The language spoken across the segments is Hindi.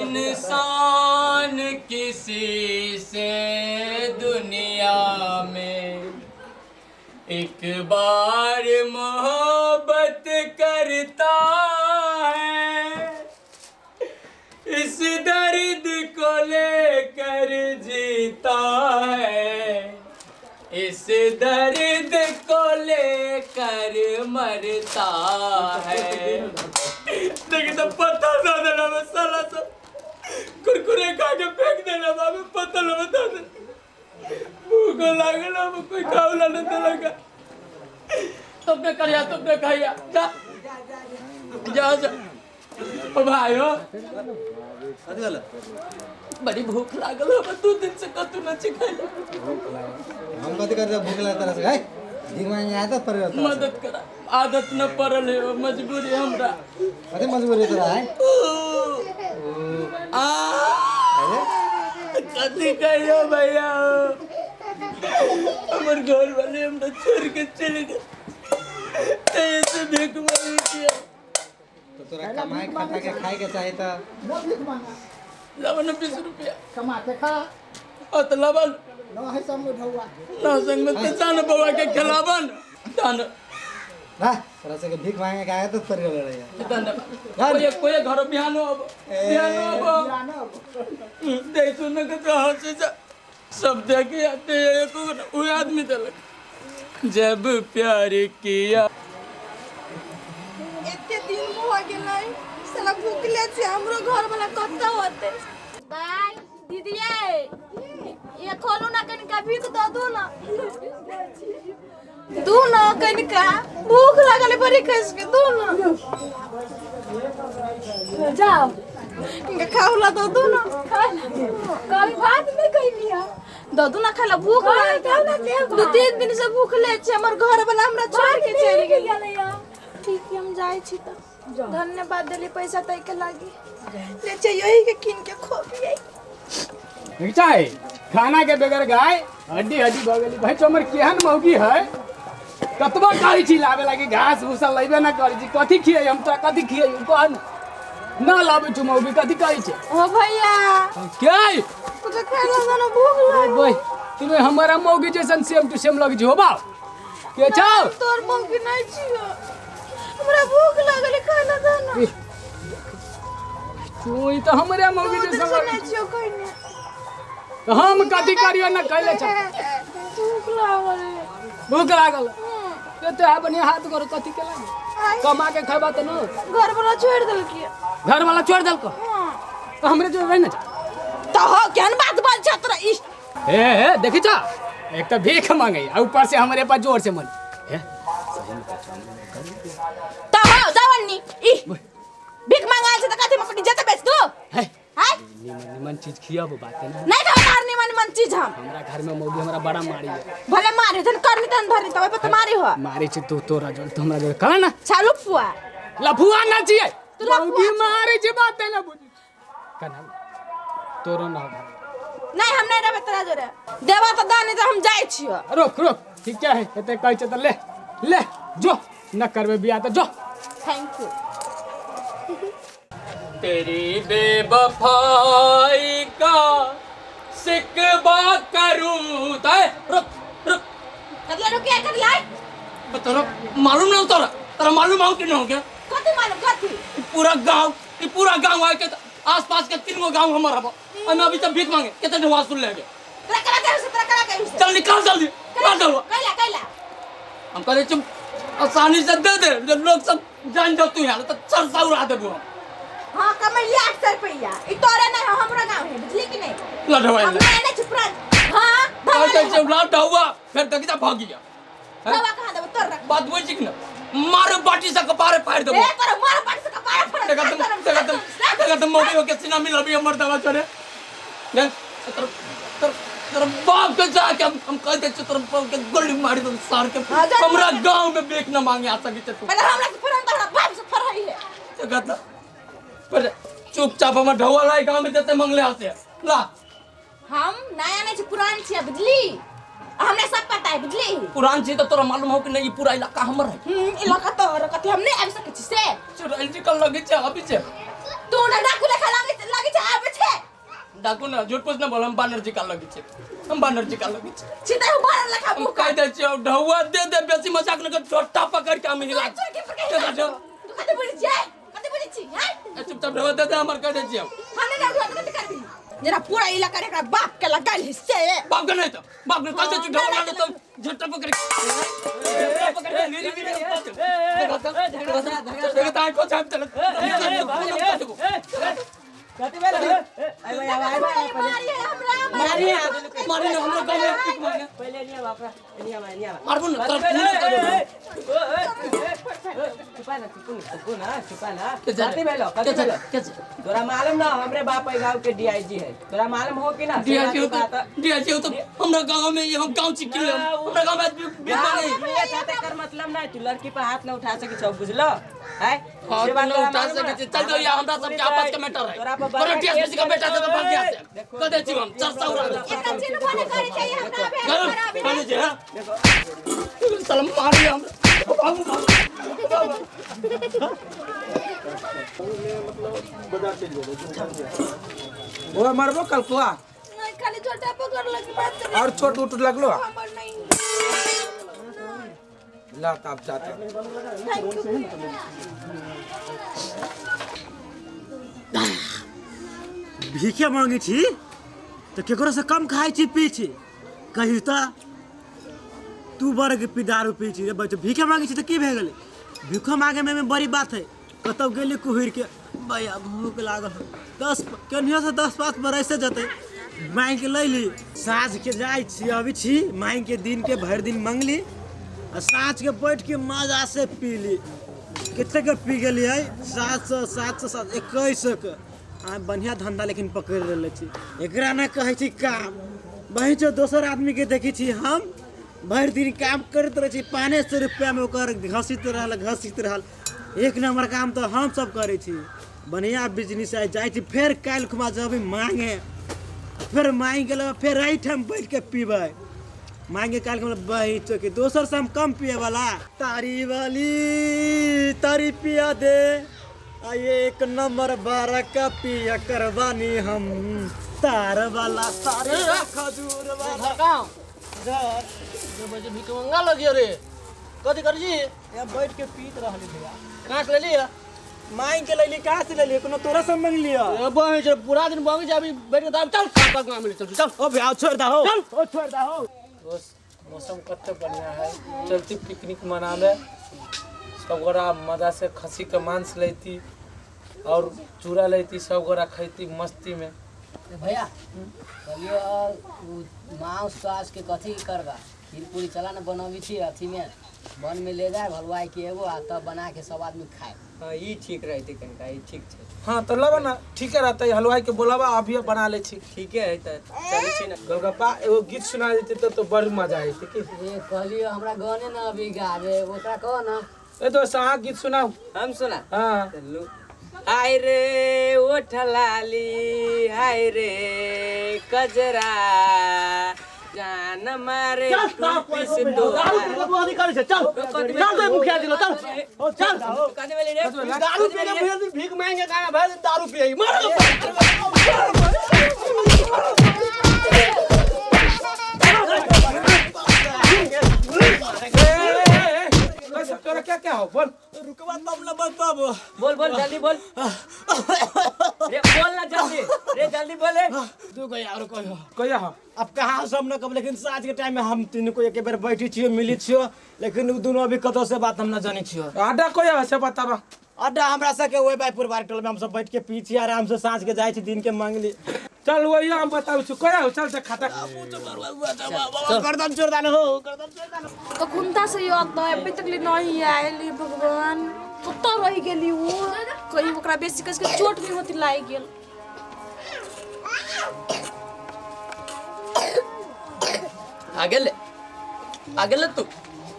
इंसान किसी से दुनिया में एक बार मोहब्बत करता है, इस दर्द को लेकर जीता है, इस दर्द को लेकर मरता है। लेकिन तो पता ना देना मसाला सब कुरकुरे खा के फेंक देना बाबू, पता ना बता दे भूख लागला कोई खावला न तो लगा तो पे करिया तो पे खाइया जा जा जा ओ भाई हो कथी वाला बड़ी भूख लागल हो, 2 दिन से कतु न चिखाइला। हम कथी कर भूख लागता रह है भीख मांगे आया तो पर मदद करा, आदत न पड़ल है, मजबूरी हमरा। कथी मजबूरी तोरा है कथी कहियो भैया, हमर घर वाले हमरा छोड़ के चले गए, ऐसे भीख मांगी किया। तो तोरा कमाए खटा के खाए के चाहे तो लवन 20 रुपया कमा के खा और लवन न है संग ढौआ ना संग में किसान बवा के खिलावन दान ना तोरा से के भीख मांगे के आया तो पर लड़े दान कोई घर बिहानो अब दे सुन के तो हंसे जा सब देखे आते एक वो आदमी दलक जब प्यार किया एते दिन हो गेलै साला भूखले छै, हमरो घर वाला कत्ता होते। दाई दीदीए ये खोलू ना कनिका भीख दो दू ना कनिका भूख लागल बड़ी कस के दू ना जाओ इनका खावला दो ना कल भात में कइलिया दो ना खाला भूख लागल 2-3 दिन से भूखले छै, हमर घर वाला हमरा छोड़ के चल गेलै। ठीक है हम जाए छी त धन्यवाद देली पैसा तय के लागी ले चाहिए के किन के खोबिए नहीं चाहे खाना के बगैर गाय हड्डी हड्डी भगली भाई चमर केहन मौगी है कतबा करी छी लावे लागी घास भूसा लेबे ना करी छी कथी खिए हम तो कथी खिए कौन ना लावे छु मौगी कथी करी छी ओ भैया क्या कुछ खाना ना भूख लाग भाई तुम हमारा मौगी जैसन सेम टू सेम लग जी हो बा के छौ तोर मौगी नहीं छियो, हमरा भूख लागल खाना दाना तू तो हमरे मौगी जैसन लग नहीं छियो कइने तो हम कथी करियो ना कहले छ भूख लागल ये तो अपने हाथ कर कथी के लागे कमा के खबा त न घर वाला छोड़ देल के घर वाला छोड़ देल को तो हमरे जो रह ना तो हो केन बात बोल छ तोरा इस ए देखी छ एक तो भीख मांगे और ऊपर से हमारे पास जोर से मन है तो हो जावनी ई भीख मांगा छ त कथि में अपनी जते बेच दो है हाय निमन चीज खियाबो बात है ना नहीं तो तार निमन चीज हम हमरा घर में मौगी हमरा बड़ा मारी है भले मारे जन करनी तन धरनी तब पे मारी हो मारी छ तू तोरा जो हमरा जो कह ना चालू फुआ लफुआ ना चाहिए तू लफुआ मौगी मारी छ बात है ना बुझ कना तोरो ना नहीं हम नहीं रहबे तोरा जोरे देवा तो दानी तो हम जाय छियो। रुक ठीक क्या है एते कहै छ त ले जो न करबे बियाह त जो थैंक यू। तेरी बेवफाई का शिकवा करूं रुक कदला रुक के कदला बता मालूम ना तेरा मालूम हो कि नहीं हो गया कथि मालूम कथि पूरा गांव आके आसपास के 3 गांव हमारा बा हम अभी तक भीख मांगे कितने ढवा सुन लेंगे तेरा करा के चल निकाल जल्दी कैला हम करे तुम आसानी से दे दे जो लोग सब जान जाओ तू यहाँ तो सरसा उड़ा दे वो हां कमैलिया 800 रुपया ई तोरे नहीं है हमरा गांव है बुझली कि नहीं लड़वाई हम नहीं चुप रह हां भाग से लाट हुआ फिर तक भाग गया दवा कहां दे तोर रख बात वही चिकना मारो बाटी से कपारे फाड़ दो ए तोर मार पाट से कपारे फाड़ देखा तुम मोगी हो के सीना में लबी हमर दवा चढ़े देख तेरा बाप के जाके हम कहते तेरा बाप के गोली मारी दो सार के हमरा गांव में बेच ना मांगे आ सके तू पहले हमरा से फिर तोरा बाप से फरही है देखा पर चुपचाप हम ढवा लाई गांव में जते मंगले आते ला हम नया नहीं पुरान छिया बुझली हमने सब पता है बुझली पुरान छी तो तोरा मालूम हो कि नहीं पूरा इलाका हमर है इलाका तोहर कथि हम नहीं आबि सकै छी से चुराइल जी कल लगे छे अभी छे तू ना डाकू लेखा लागे डाकू ना झूठ पूछ ना बोल हम बानर जी का लगी छे हम बानर जी का लगी छे सीधा बाहर लगा हम कह दे छे ढौआ दे दे बेसी मजाक न कर छोटा पकड़ के हम हिला तू कते बड़ी छी हैं चुपचाप ढौआ दे दे हमर कह दे छे खाने ना ढोआ कते कर दी जरा पूरा इलाका रे एकरा बाप के लगाल हिस्से बाप का नहीं तो बाप ने कह दे ढौआ ना तो झूठा पकड़ के मेरी देखो को छाप चल मारी हमरा गांव में पिक मारने पहले नहीं बाप नहीं हमारे मारबो ना तरफ छुपा ना जाते भेलो तोरा मालूम ना हमरे बाप गांव के डीआईजी है तोरा मालूम हो कि ना डीआईजी तो हमरा गांव में ये हम गांव चिकिल हमरा गांव में बेटा नहीं ये चाहते कर मतलब ना तू लड़की पर हाथ ना उठा सके सब बुझलो है से बात उठा सके चल दो या हमरा सब के आपस के मैटर है कोरोटिया किसी का बेटा से तो भाग गया कह दे छी हम चर्चा उड़ा एक चिन्ह बने करे चाहिए हमरा बे बने जे देखो सलाम मार हम वो मरबो कल को नहीं खाली छोटा पकड़ लगी बात कर और छोट उठ लगलो हमर नहीं ला तब जाते भीखे मांगी छी तो केकरो से कम खाई छी पी छी कही तो तू बड़ के पी दारू पी छी रे बच्चा भीखे मांगी छी तो की भे गेलै भीखो मांगे में बड़ी बात है कतौ गेली कुहिर के भैया भूख लागल 10 केनियो से 10-5 बरस से जते माई के लैली साँझ के जाई छी अभी छी माई के दिन के भर दिन मंगली आ साँझ के बैठ के मजा से पीली कितने के पी गेली है 700 2100 के आ बढ़िया धंधा लेकिन पकड़ ले छी एकरा ना कहै छी काम वही जो दोसर आदमी के देखी छी हम भर दिन काम करते रहे छी 500 रुपया में ओकर घसीत रहल एक नंबर काम तो हम सब करे छी बढ़िया बिजनेस है जाई छी फिर काल खुमा जब मांगे फिर मांग गेल फिर राइट हम बैठ के पीबै मांगे काल के बही चोके दोसर से हम कम पिए वाला तारी पिया दे आ एक नंबर 12 का पिया करवानी हम तार वाला तारे खजूर वाला गाँव बजे भी मंगा लगियो रे कथी कर जी यहाँ बैठ के पीत रहली भैया कहाँ से ले लिया मांग के लेली कहाँ से लेली कोनो तोरा से मांग लिया बही जे पूरा दिन बही जे अभी बैठ के चल खापा गाँव में चल चल ओ भैया छोड़ दा हो चल ओ छोड़ दा हो मौसम कते बढ़िया है चलती पिकनिक मनावे सब गोरा मजा से खसी के मांस लेती और चूड़ा लेती सब गोरा खैती मस्ती में भैया कहलियो मांस सास के कथी करबा खीर पूरी चला ना बनबी छी अथी में बन में ले जाए हलवाई के एगो आ तब बना के सब आदमी खाए हां ई ठीक रहते कनका ई ठीक छै हाँ तो लबा ना ठीक है रहता है हलवाई के बोलावा अभी बना ले छी ठीक है त चली छी ना गोलगप्पा एगो गीत सुना देती तो बड़ मजा आई थी कि ए कहलियो हमरा गाने ना अभी गावे ओकरा कहो ना ए तो सा गीत सुनाओ हम सुना हां चलू हाय रे ओठलाली हाय रे कजरा जान मारे चल मुखिया दिलो चल चल काने वाले रे दारू पी के फिर भीख मांगे खाना भाई दारू पिए मार तोरा क्या क्या हो बोल रुकवा तब ना बस बाबू बोल जल्दी बोल रे बोल ना जल्दी रे जल्दी बोले तू कोई और कोई हो कहिया हो अब कहाँ सब न कब लेकिन साँझ के टाइम में हम तीनों को एक बार बैठी छियो मिली छियो लेकिन उ दोनों अभी कतो से बात हम न जानी छियो आडा कहिया हो से बताबा अड्डा हमरा सबके ओए बाईपुर बारटोल में हम सब बैठ के पी छी आराम से साँझ के जाई छी दिन के मांगली चल वही हम बताऊ छु कहिया हो चल से खाता गर्दन चोरदान हो गर्दन चोरदान तो घूमता से याद तो अभी तक नहीं आएली भगवान तो रह गेली वो कहीं ओकरा बेसी कस के चोट भी होती लाग गेल आगे ले तू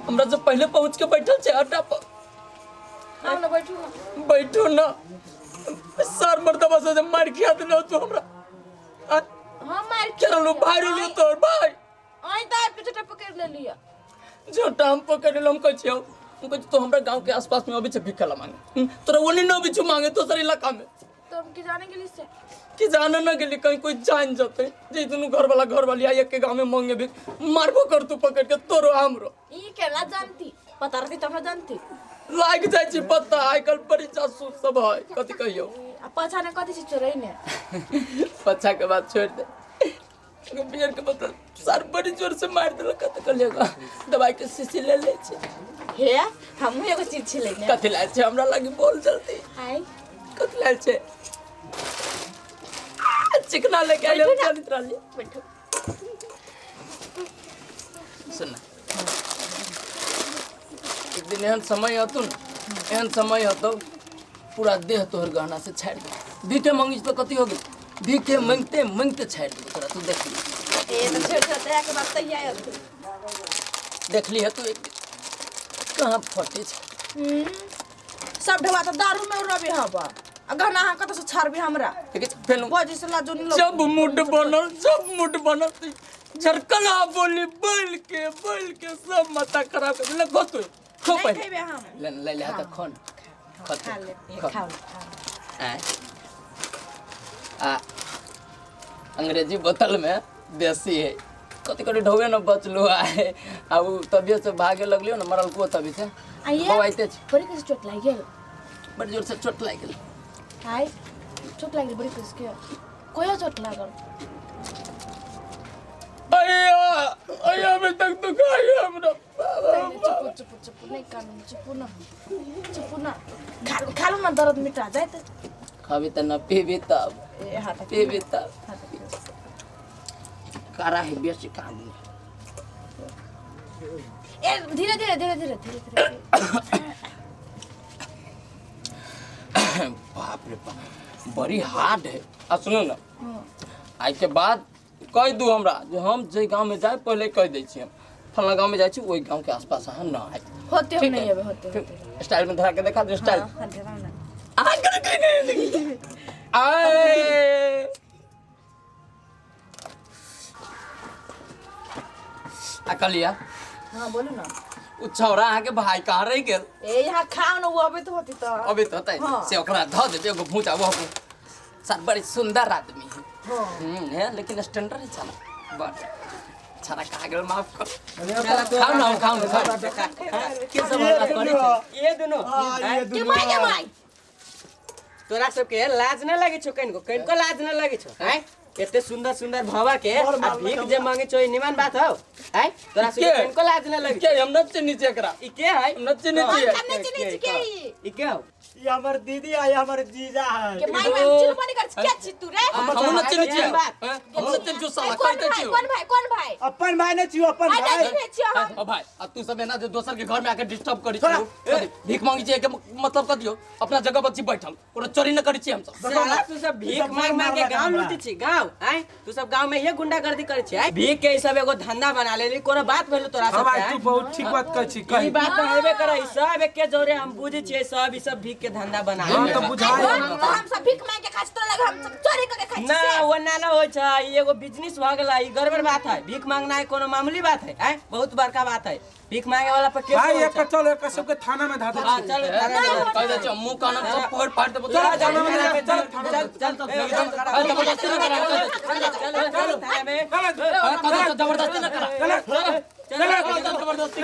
हमरा से पहले पहुंच के बैठल छे अड्डा पर हम ना बैठू बैठो ना सर मर्दबा से मार खिया देलो तू हमरा हम मार के लो भाई लो तोर भाई आई ता पीछे पकड़ ले लिया झोटा हम पकड़ लो हम कहियो हम कह तो हमरा गांव के आसपास में अभी से भिखला मांगे तोरा ओने न भी छु मांगे तो सारे इलाका में तो हम की जाने के लिए से कि जाने ना गेली कहीं कोई जान जाते जे दोनों घर वाली आई एक के गांव में मांगे भी मारबो कर तू पकड़ के तोरो हमरो ई केला जानती पता रहती तब ना जानती लाग जाय छी पता आई कल परिचय सब है कथि कहियो आ पछा ने कथि से चोरई ने पछा के बात छोड़ दे बियर के बता सर बड़ी जोर से मार देला कत कलेगा दवाई के शीशी ले ले छे हे हम एगो चीज छिलै ने कथि लाल छे हमरा लागी बोल जल्दी हाय कथि लाल छे चिकना लेके आले चलित रहली बैठो सुन एक दिन एहन समय हतुन एहन समय हतो पूरा देह तोहर गहना से छाड़ दे भीखे मांगी तो कथि हो गेल भीखे मांगते मांगते छाड़ दे तोरा तू देख ली ए तो छोड़ छोड़ के बात तैयार है देख ली है तू एक दिन कहां फटे छे सब ढवा तो दारू में रबे हबा आ गहना हां कत से छाड़बे हमरा ठीक है फेन बजी से ला जोनी लोग जब मुड बनल झरकला बोली बोल के सब माथा खराब कर ले गो तू खो नहीं पहले खेबे हम ले ले ले त खन खा ले खा ले आ अंग्रेजी बोतल में देसी है कति कति ढोवे न बचलो आए अब तबियत से भागे लगलियो न मरल को तभी से आइए बवाइते छ बड़ी कैसे चोट लग गेल बड़ी जोर से चोट लाग गेल हाय चोट लग गेल बड़ी कैसे के कोई चोट लागल अया अभी तक तो खाई हमरा चुप नहीं कानून चुप ना खा लो ना दर्द मिटा जाए तो खाबी त न पीबी तब ए हाथ पीबी तब कारा है बेसी काम ए धीरे बाप रे बाप बड़ी हार्ड है आ सुनो ना आई के बाद कह दू हमरा जो हम जे गांव में जाए पहले कह दै छी हम फला गांव में जाए छी ओई गांव के आसपास हम ना आए होते हो ठीक नहीं है? है होते स्टाइल में धरा के देखा दे स्टाइल हां धरा ना आए अकलिया हां बोलो ना उ छौरा आके के भाई कहां रह गेल ए यहाँ खाओ ना वो अबे तो होती तो अबे तो होता है हाँ। से ओकरा ध दे एगो भूचा वो सर बड़ी सुंदर आदमी है हां है लेकिन स्टैंडर्ड है चला बस छाना कहा गेल माफ कर खाओ ना के सब हल्ला करे छे ये दोनों के माई तोरा सबके लाज न लागे छो कनको लाज न लागे छो हैं एते सुंदर सुंदर भवा के आ भीख जे मांगे छो निमन बात हो हैं तोरा सबके कनको लाज न लागे के हम नच नीचे एकरा ई के है नच नीचे ई के हो ये हमर दीदी है हमर जीजा है के माई चिलमनी कर क्या छी तू रे हम नच नीचे हम नच जो साला कहते छी कौन भाई अपन भाई ने छियो अपन आई भाई नहीं रे छी हम ओ भाई आ तू सब ना जे दोसर के घर में आके डिस्टर्ब करी छी भीख मांगी छी के मतलब क दियो अपना जगह पर छी बैठल कोनो चोरी न करी छी हम सब साला तू सब भीख मांग मांग के गांव लूटी छी गांव हैं तू सब गांव में ये गुंडागर्दी करे छी हैं भीख के ई सब एगो धंधा बना लेली कोनो बात भेलो तोरा सब भाई तू बहुत ठीक बात कह छी ई बात तो हेबे करे ई सब एक के जोरे हम बुझी छी सब ई सब भीख के धंधा बना तो बुझाई हम सब भीख मांग के खास तो लग हम सब चोरी करके खाई ना वो ना ना होय छै ई एगो बिजनेस भ गेला ई गड़बड़ बात है भीख मांगना कोनो मामूली बात है हैं बहुत बड़का बात है भीख मांगे वाला पर केस भाई होय एक छै चल एक सबके थाना में धा दे हां चल कह दे छ मुंह कान सब फोड़ फाड़ दे चल थाने में जबरदस्ती न करा जबरदस्ती